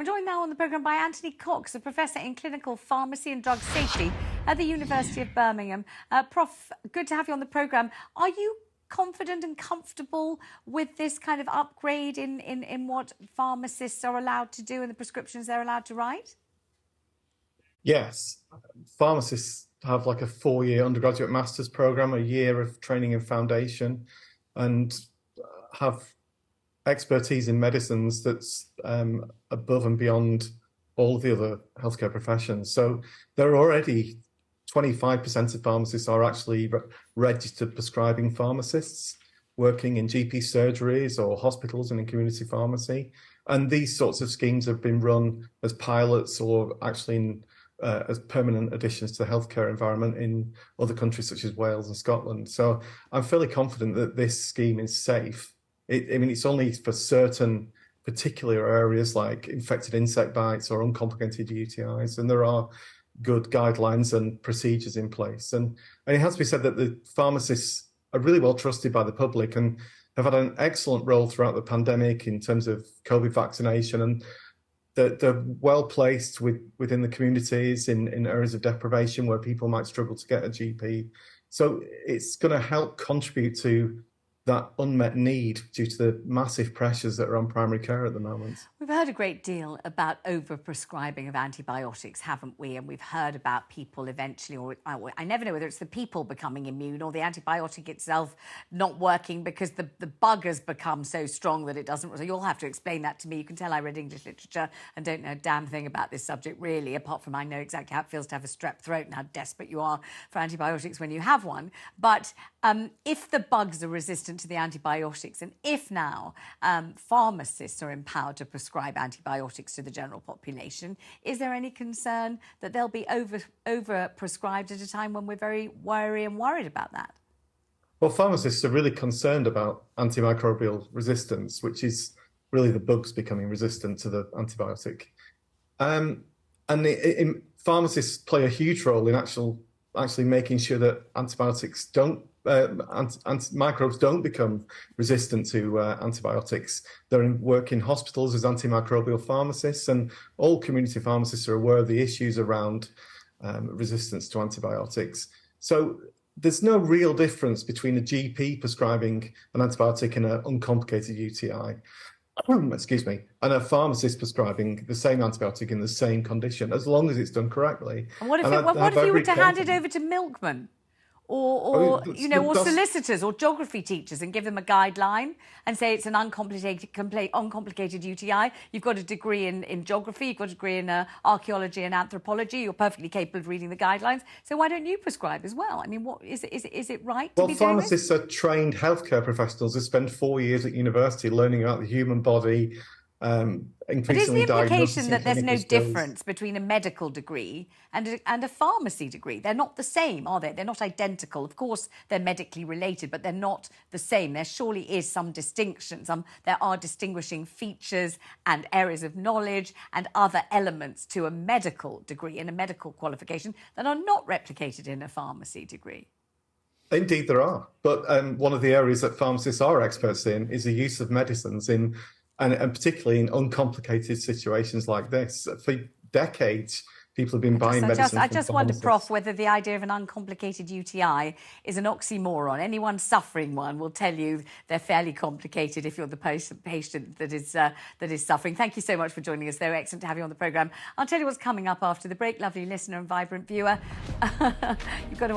I'm joined now on the programme by Anthony Cox, a professor in clinical pharmacy and drug safety at the University of Birmingham. Prof, good to have you on the programme. Are you confident and comfortable with this kind of upgrade in what pharmacists are allowed to do and the prescriptions they're allowed to write? Yes. Pharmacists have like a 4-year undergraduate master's programme, a year of training in foundation, and have expertise in medicines that's above and beyond all the other healthcare professions. So there are already 25% of pharmacists are actually registered prescribing pharmacists working in GP surgeries or hospitals and in community pharmacy. And these sorts of schemes have been run as pilots or actually as permanent additions to the healthcare environment in other countries such as Wales and Scotland. So I'm fairly confident that this scheme is safe. It's only for certain particular areas like infected insect bites or uncomplicated UTIs, and there are good guidelines and procedures in place. And it has to be said that the pharmacists are really well trusted by the public and have had an excellent role throughout the pandemic in terms of COVID vaccination, and they're well placed within the communities in areas of deprivation where people might struggle to get a GP. So it's going to help contribute to that unmet need due to the massive pressures that are on primary care at the moment. We've heard a great deal about over-prescribing of antibiotics, haven't we? And we've heard about people eventually, or I never know whether it's the people becoming immune or the antibiotic itself not working because the bug has become so strong that it doesn't. So you'll have to explain that to me. You can tell I read English literature and don't know a damn thing about this subject really, apart from I know exactly how it feels to have a strep throat and how desperate you are for antibiotics when you have one. But if the bugs are resistant to the antibiotics, and if now pharmacists are empowered to prescribe antibiotics to the general population, is there any concern that they'll be over prescribed at a time when we're very wary and worried about that? Well, pharmacists are really concerned about antimicrobial resistance, which is really the bugs becoming resistant to the antibiotic. Pharmacists play a huge role in actually making sure that antibiotics don't microbes don't become resistant to antibiotics. They're work in hospitals as antimicrobial pharmacists, and all community pharmacists are aware of the issues around resistance to antibiotics. So there's no real difference between a GP prescribing an antibiotic in an uncomplicated UTI, excuse me, and a pharmacist prescribing the same antibiotic in the same condition, as long as it's done correctly. And what if you were to hand it over to milkmen? Or solicitors or geography teachers and give them a guideline and say it's an uncomplicated UTI. You've got a degree in geography, you've got a degree in archaeology and anthropology. You're perfectly capable of reading the guidelines. So why don't you prescribe as well? I mean, what is it right to be doing this? Well, pharmacists are trained healthcare professionals who spend 4 years at university learning about the human body. But is the implication that there's no difference between a medical degree and a pharmacy degree? They're not the same, are they? They're not identical. Of course, they're medically related, but they're not the same. There surely is some distinction. There are distinguishing features and areas of knowledge and other elements to a medical degree and a medical qualification that are not replicated in a pharmacy degree. Indeed, there are. But one of the areas that pharmacists are experts in is the use of medicines and particularly in uncomplicated situations like this. For decades, people have been buying medicine. I just wonder, Prof, whether the idea of an uncomplicated UTI is an oxymoron. Anyone suffering one will tell you they're fairly complicated if you're the patient that is suffering. Thank you so much for joining us, though. Excellent to have you on the programme. I'll tell you what's coming up after the break. Lovely listener and vibrant viewer. You've got to